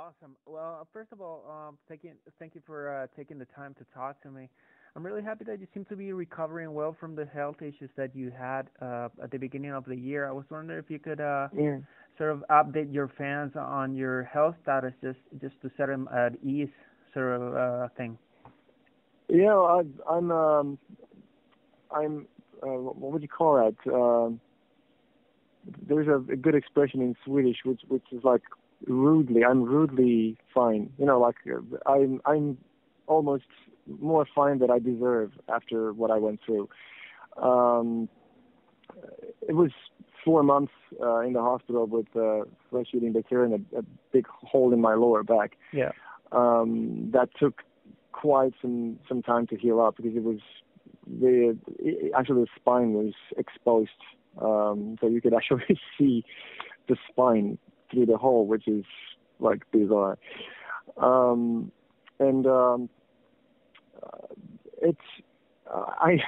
Awesome. Well, first of all, thank you for taking the time to talk to me. I'm really happy that you seem to be recovering well from the health issues that you had at the beginning of the year. I was wondering if you could Yeah. sort of update your fans on your health status, just to set them at ease, sort of thing. Yeah, I'm, what would you call that? There's a good expression in Swedish, which is like I'm rudely fine. Like I'm almost more fine than I deserve after what I went through. Um, it was 4 months in the hospital with flesh-eating bacteria and a big hole in my lower back. Yeah. That took quite some time to heal up because actually the spine was exposed, so you could actually see the spine through the hole, which is like bizarre. And it's I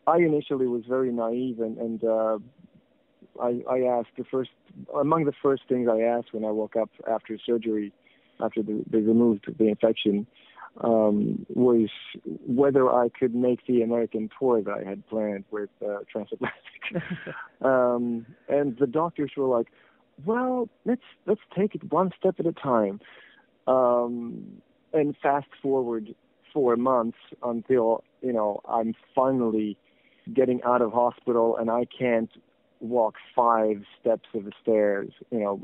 I initially was very naive and I asked among the first things I asked when I woke up after surgery, after they removed the infection, was whether I could make the American tour that I had planned with Transatlantic. And the doctors were like, "Well, let's take it one step at a time." And fast forward 4 months until I'm finally getting out of hospital and I can't walk 5 steps of the stairs,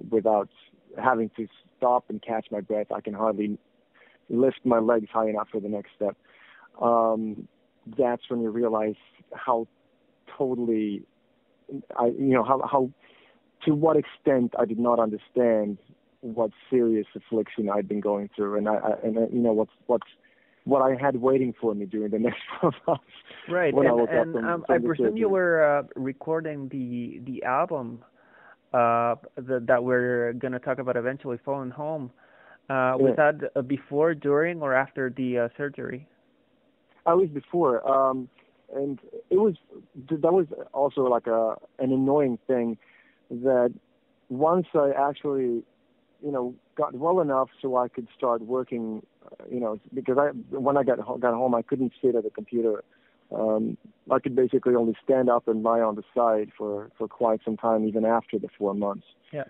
without having to stop and catch my breath. I can hardly lift my legs high enough for the next step. That's when you realize how totally, how to what extent I did not understand what serious affliction I'd been going through, what I had waiting for me during the next 4 months. Right, when I presume you were recording the album that we're going to talk about eventually, Falling Home. Was that before, during, or after the surgery? I was before, and that was also like an annoying thing, that once I actually, got well enough so I could start working, because when I got home, I couldn't sit at a computer. I could basically only stand up and lie on the side for quite some time, even after the 4 months. Yeah.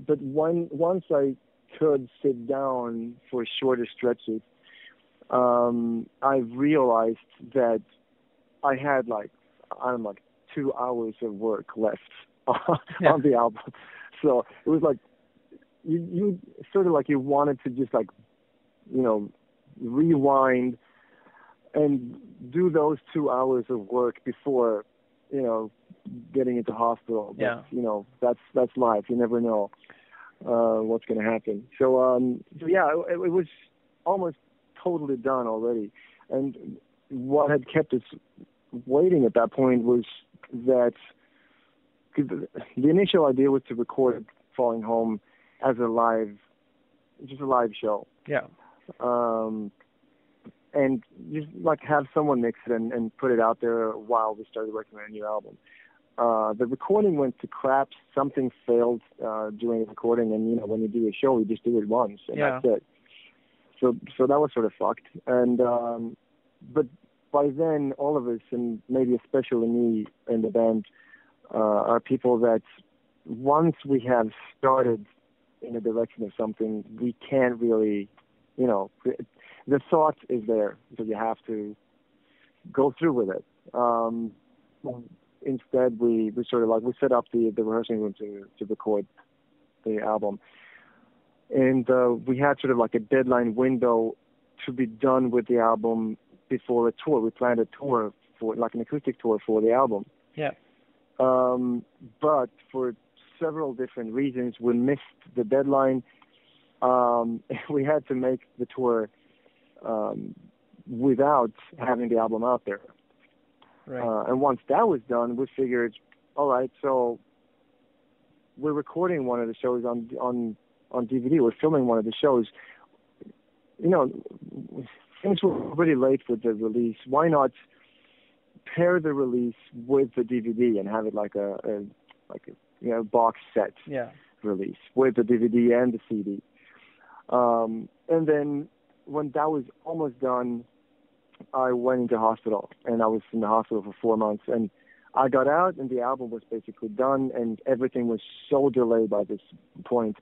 But once I could sit down for shorter stretches, I realized that I had 2 hours of work left on the album. So it was like you sort of like you wanted to just rewind and do those 2 hours of work before getting into hospital. Yeah. That's life. You never know what's going to happen. So it was almost totally done already. And what had kept us waiting at that point was that the initial idea was to record Falling Home as just a live show. Yeah. And just have someone mix it and put it out there while we started working on a new album. The recording went to crap. Something failed during the recording, and when you do a show, you just do it once, and that's it. So that was sort of fucked. And but by then, all of us, and maybe especially me and the band, are people that once we have started in the direction of something, we can't really, the thought is there, so you have to go through with it. Instead, we sort of we set up the rehearsing room to record the album, and we had sort of like a deadline window to be done with the album before a tour. We planned a tour for an acoustic tour for the album. Yeah. But for several different reasons, we missed the deadline. We had to make the tour without having the album out there. Right. And once that was done, we figured, all right, so we're recording one of the shows on DVD. We're filming one of the shows. Things were pretty late with the release. Why not pair the release with the DVD and have it like a box set release with the DVD and the CD. And then when that was almost done, I went into hospital, and I was in the hospital for 4 months. And I got out, and the album was basically done, and everything was so delayed by this point.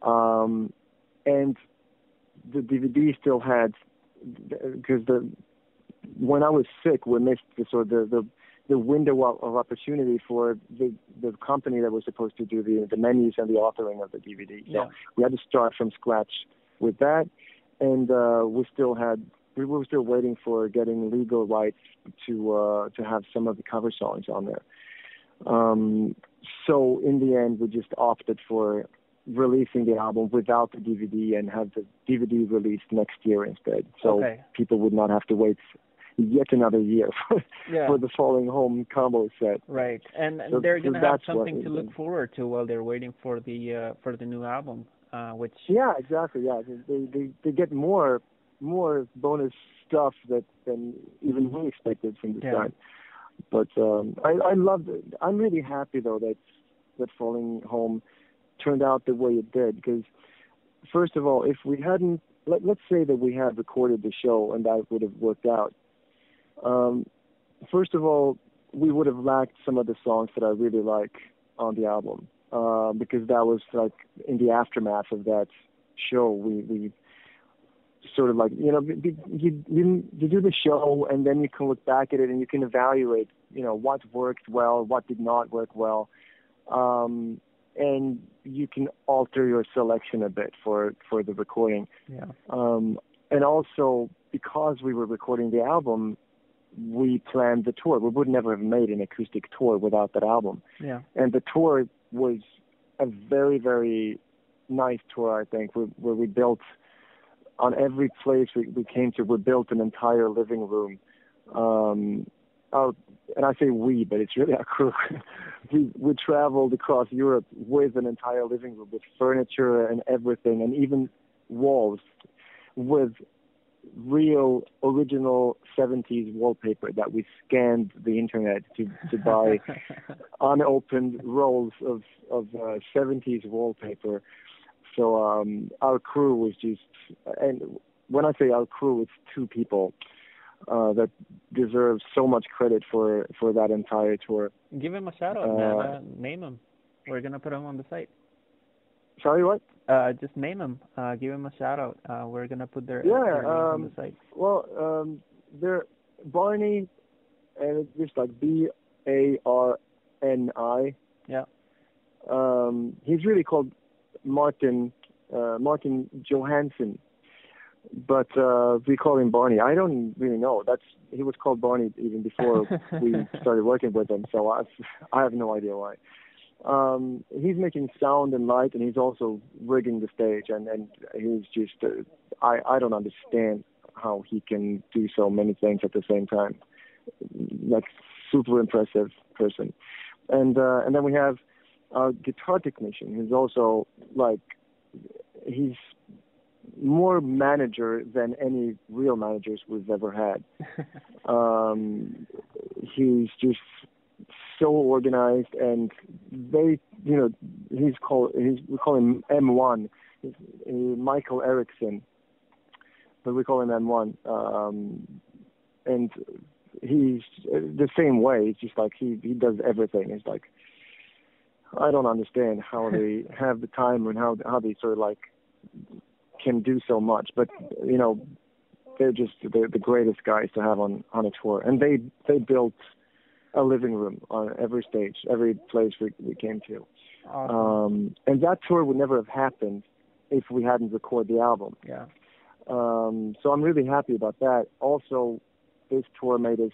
And the DVD still had, because when I was sick, we missed the window of opportunity for the company that was supposed to do the menus and the authoring of the DVD. So we had to start from scratch with that, and we were still waiting for getting legal rights to have some of the cover songs on there. So in the end, we just opted for releasing the album without the DVD and have the DVD released next year instead. So people would not have to wait yet another year for the Falling Home combo set. Right, and so, they're going to have something to look forward to while they're waiting for the new album. Which exactly. They get more bonus stuff than even we expected from the start. But I loved it. I'm really happy though that Falling Home turned out the way it did, because first of all, if we hadn't, let's say that we had recorded the show and that would have worked out. First of all, we would have lacked some of the songs that I really like on the album, because that was like in the aftermath of that show. We sort of like, you do the show, and then you can look back at it and you can evaluate, what worked well, what did not work well, and you can alter your selection a bit for the recording. And also, because we were recording the album, we planned the tour. We would never have made an acoustic tour without that album. And the tour was a very, very nice tour, I think, where we built, on every place we came to, we built an entire living room. And I say we, but it's really our crew. we traveled across Europe with an entire living room, with furniture and everything, and even walls with real original 70s wallpaper that we scanned the internet to buy unopened rolls of 70s wallpaper. So our crew was just, and when I say our crew, it's two people that deserve so much credit for that entire tour. Give him a shout out, man. Name him. We're gonna put him on the site. Sorry, what? Just name him. Give him a shout out. We're gonna put their names on the site. Well, they're Barney, and it's just like Barni. He's really called Martin Johansson, but we call him Barney. I don't really know. He was called Barney even before we started working with him, so I have no idea why. He's making sound and light, and he's also rigging the stage, and he's just I don't understand how he can do so many things at the same time. Like, super impressive person. And then we have our guitar technician, who's also like, he's more manager than any real managers we've ever had. He's just so organized, and we call him M1. He's Michael Erickson, but we call him M1. And he's the same way. It's just like he does everything. It's like, I don't understand how they have the time and how they sort of like can do so much. But they're the greatest guys to have on a tour. And they built a living room on every stage, every place we came to. Awesome. And that tour would never have happened if we hadn't recorded the album. So I'm really happy about that. Also, this tour made us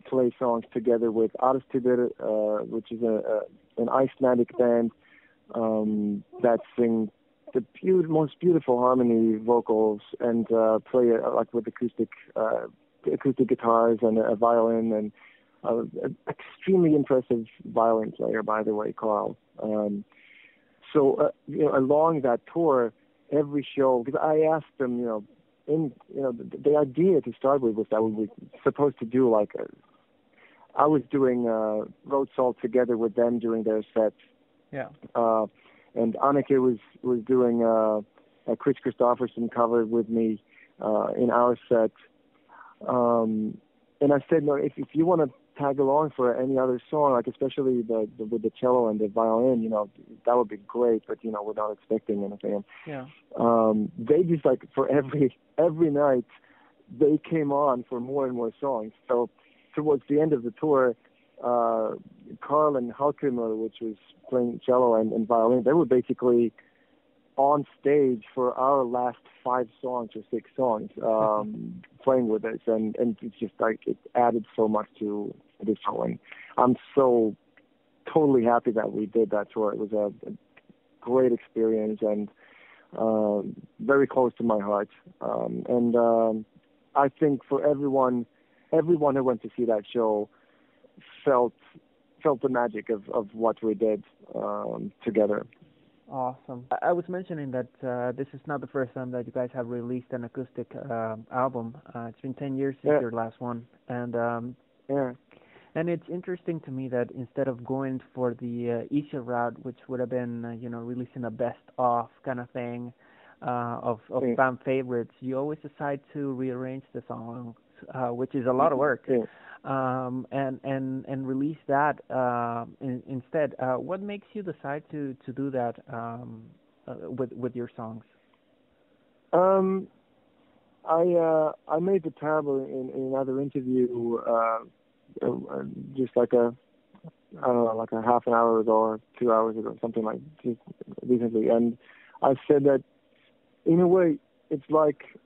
play songs together with Arstidir, which is an Icelandic band that sing the most beautiful harmony vocals, and play like with acoustic guitars and a violin, and an extremely impressive violin player, by the way, Carl. So along that tour, every show, because I asked them, the idea to start with was that we were supposed to do like I was doing Road Salt together with them during their sets, Yeah. And Anneke was doing a Chris Christopherson cover with me in our set. And I said, no, if you want to tag along for any other song, like especially with the cello and the violin, that would be great. But we're not expecting anything. Yeah. They just like for every night they came on for more and more songs. So towards the end of the tour, Carl and Halkimmer, which was playing cello and violin, they were basically on stage for our last 5 songs or 6 songs, playing with us, and it's just like it added so much to this show. And I'm so totally happy that we did that tour. It was a great experience and very close to my heart. And I think for everyone who went to see that show felt the magic of what we did together. Awesome. I was mentioning that this is not the first time that you guys have released an acoustic album. It's been 10 years since your last one, and and it's interesting to me that instead of going for the easier route, which would have been releasing a best of kind of thing of fan favorites, you always decide to rearrange the songs, which is a lot of work. And release that instead. What makes you decide to do that with your songs? I made the tab in another interview just like a half an hour ago or 2 hours ago, something like just recently, and I said that in a way it's like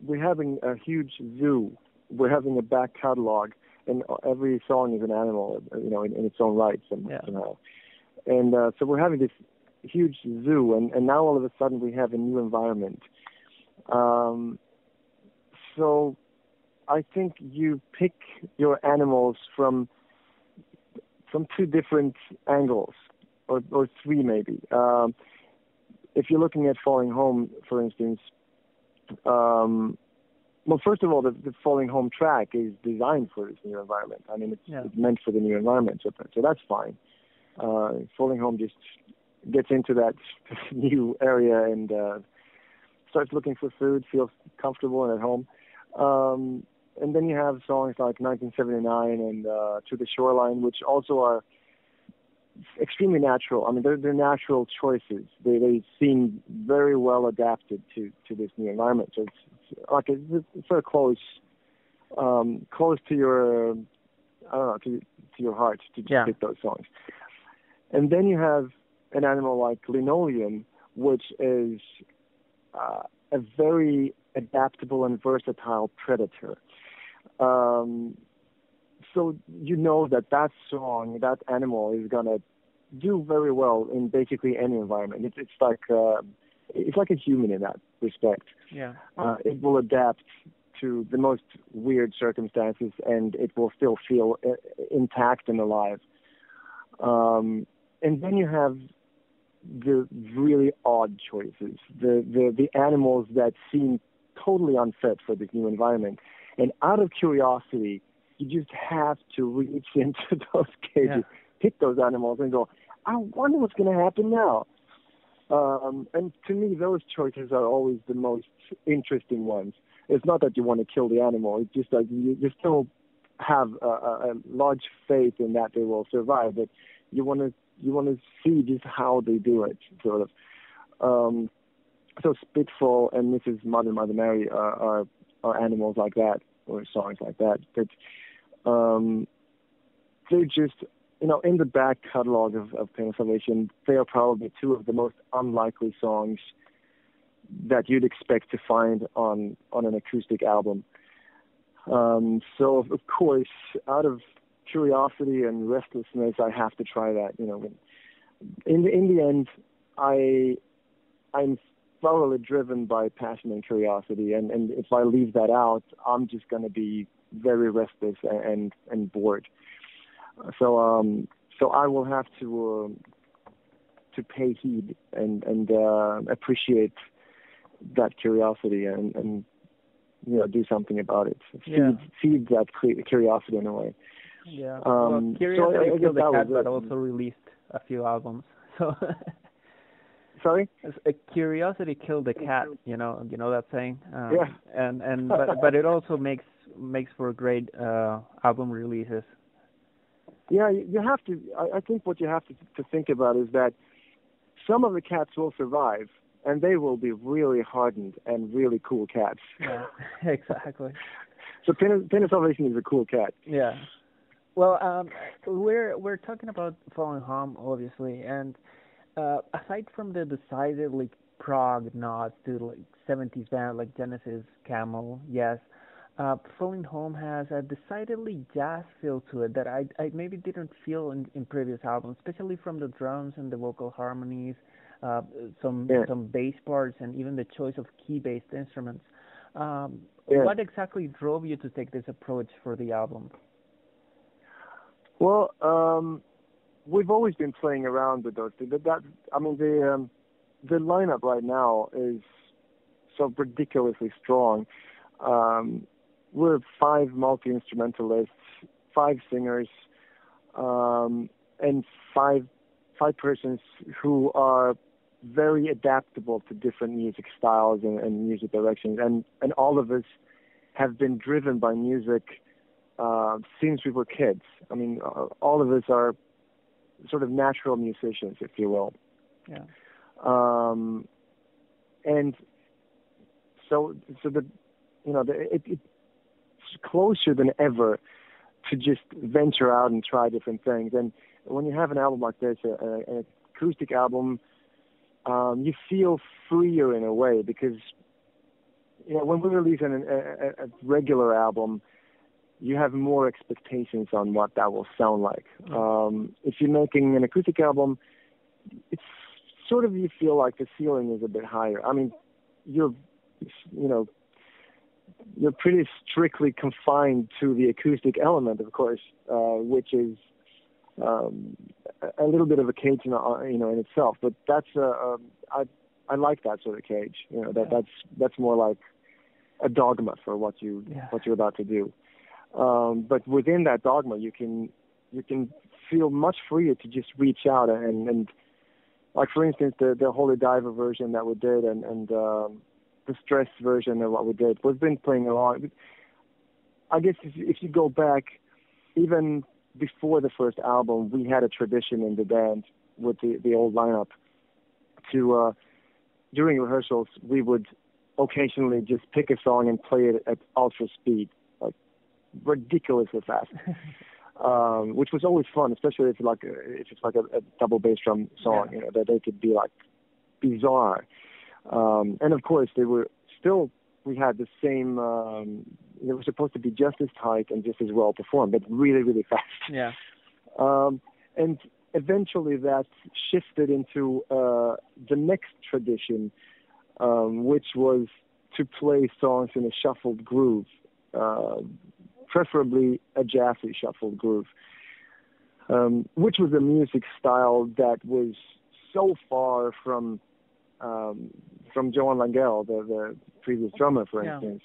we're having a huge zoo. We're having a back catalog, and every song is an animal, in its own rights. And so we're having this huge zoo, and now all of a sudden we have a new environment. So I think you pick your animals from 2 different angles, or 3 maybe. If you're looking at Falling Home, for instance, well, first of all, the Falling Home track is designed for this new environment. I mean, it's meant for the new environment, so that's fine. Falling Home just gets into that new area and starts looking for food, feels comfortable and at home. And then you have songs like 1979 and To the Shoreline, which also are extremely natural. I mean, they're natural choices. They seem very well adapted to this new environment. So it's sort of close to your, I don't know, to your heart to just pick those songs. And then you have an animal like Linoleum, which is a very adaptable and versatile predator. So that song, that animal is gonna do very well in basically any environment. It's like a human in that respect. Yeah. It will adapt to the most weird circumstances, and it will still feel intact and alive. And then you have the really odd choices, the animals that seem totally unfit for this new environment. And out of curiosity, you just have to reach into those cages, pick those animals, and go, I wonder what's going to happen now. And to me, those choices are always the most interesting ones. It's not that you want to kill the animal. It's just that you still have a large faith in that they will survive, but you want to see just how they do it, sort of. So Spitfall and Mrs. Mother Mary are animals like that, or songs like that. But they're just, in the back catalog of Pain of Salvation, they are probably 2 of the most unlikely songs that you'd expect to find on an acoustic album. So of course, out of curiosity and restlessness, I have to try that. In the end, I'm thoroughly driven by passion and curiosity, and if I leave that out, I'm just going to be very restless and bored. So I will have to pay heed and appreciate that curiosity and do something about it. Feed that curiosity in a way. Yeah. Well, Curiosity killed the cat, but also released a few albums. So Sorry? a curiosity killed the cat, you know that saying. Yeah. And but it also makes for great album releases. Yeah, you have to. I think what you have to think about is that some of the cats will survive, and they will be really hardened and really cool cats. Yeah, exactly. So Penis Salvation is a cool cat. Yeah. Well, we're talking about Falling Home, obviously, and aside from the decidedly prog nods to like 70s band like Genesis, Camel, yes, Falling Home has a decidedly jazz feel to it that I maybe didn't feel in previous albums, especially from the drums and the vocal harmonies, some bass parts, and even the choice of key-based instruments. What exactly drove you to take this approach for the album? Well, we've always been playing around with those things. The lineup right now is so ridiculously strong. We're 5 multi-instrumentalists, 5 singers, and five persons who are very adaptable to different music styles and music directions. And all of us have been driven by music since we were kids. I mean, all of us are sort of natural musicians, if you will. Yeah. And so it's closer than ever to just venture out and try different things. And when you have an album like this, an acoustic album, you feel freer in a way because, when we release a regular album, you have more expectations on what that will sound like. If you're making an acoustic album, it's sort of, you feel like the ceiling is a bit higher. I mean, you're pretty strictly confined to the acoustic element, of course, which is a little bit of a cage, in itself. But that's I like that sort of cage. That's more like a dogma for what you're about to do. But within that dogma, you can feel much freer to just reach out and like, for instance, the Holy Diver version that we did and the Stress version of what we did. We've been playing along. I guess if you go back, even before the first album, we had a tradition in the band with the old lineup to, during rehearsals, we would occasionally just pick a song and play it at ultra speed, like ridiculously fast, which was always fun, especially if it's like a double bass drum song, that they could be like bizarre. And of course, we had the same, they were supposed to be just as tight and just as well performed, but really, really fast. Yeah. And eventually that shifted into the next tradition, which was to play songs in a shuffled groove, preferably a jazzy shuffled groove, which was a music style that was so far from Johan Langell, the previous drummer, for instance.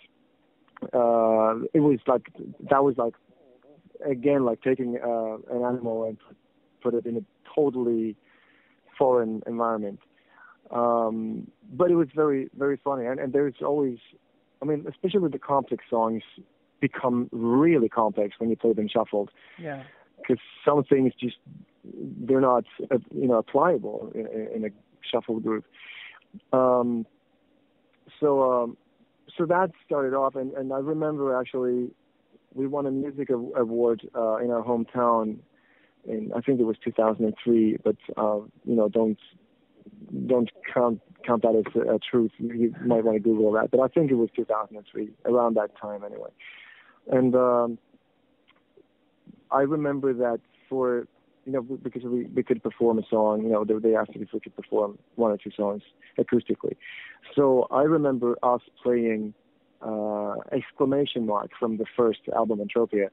It was like again, like taking an animal and put it in a totally foreign environment. But it was very, very funny. And there's always, I mean, especially the complex songs become really complex when you play them shuffled. Yeah. Because some things just, they're not, pliable in a shuffled groove. So that started off, and I remember actually we won a music award in our hometown in, I think it was 2003, but don't count that as a truth. You might want to Google that, but I think it was 2003, around that time anyway. And I remember that for, because we could perform a song, they asked if we could perform 1 or 2 songs acoustically. So I remember us playing Exclamation Mark from the first album, Entropia,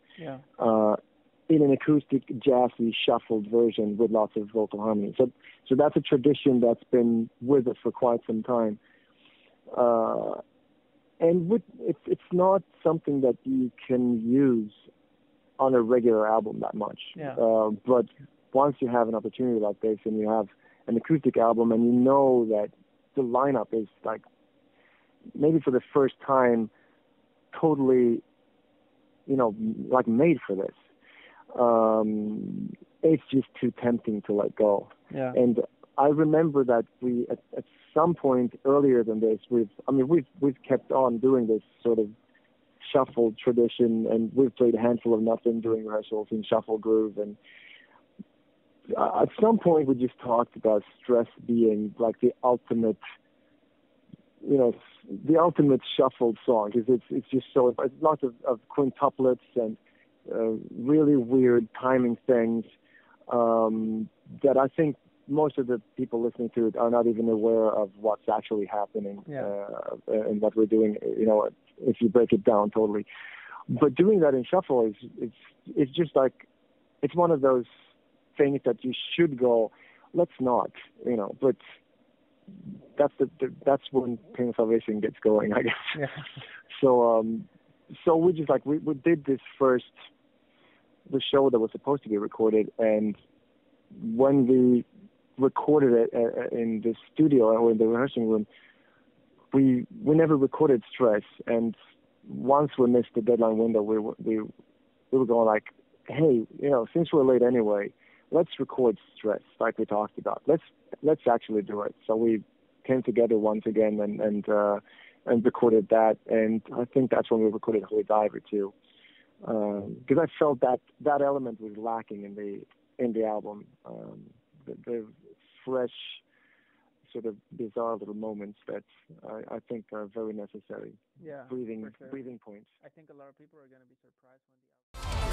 in an acoustic, jazzy, shuffled version with lots of vocal harmony. So that's a tradition that's been with us for quite some time. And it's not something that you can use on a regular album that much. Yeah. But once you have an opportunity like this and you have an acoustic album and you know that the lineup is like maybe for the first time totally, like made for this, it's just too tempting to let go. Yeah. And I remember that we at some point earlier than this, we've kept on doing this sort of shuffle tradition, and we've played a handful of nothing during rehearsals in shuffle groove. And at some point, we just talked about Stress being like the ultimate, the ultimate shuffled song, because it's just so it's lots of quintuplets and really weird timing things that I think most of the people listening to it are not even aware of what's actually happening and what we're doing. If you break it down totally. But doing that in shuffle it's just like it's one of those things that you should go, let's not, but that's when Pain of Salvation gets going, I guess. Yeah. So we just like we did this the show that was supposed to be recorded, and when we recorded it in the studio or in the rehearsing room, we never recorded Stress. And once we missed the deadline window, we were going like, hey, since we're late anyway, let's record Stress like we talked about. Let's actually do it. So we came together once again and recorded that. And I think that's when we recorded Holy Diver too, because I felt that element was lacking in the album. The fresh, sort of bizarre little moments that I think are very necessary. Yeah. Breathing points. I think a lot of people are going to be surprised when the album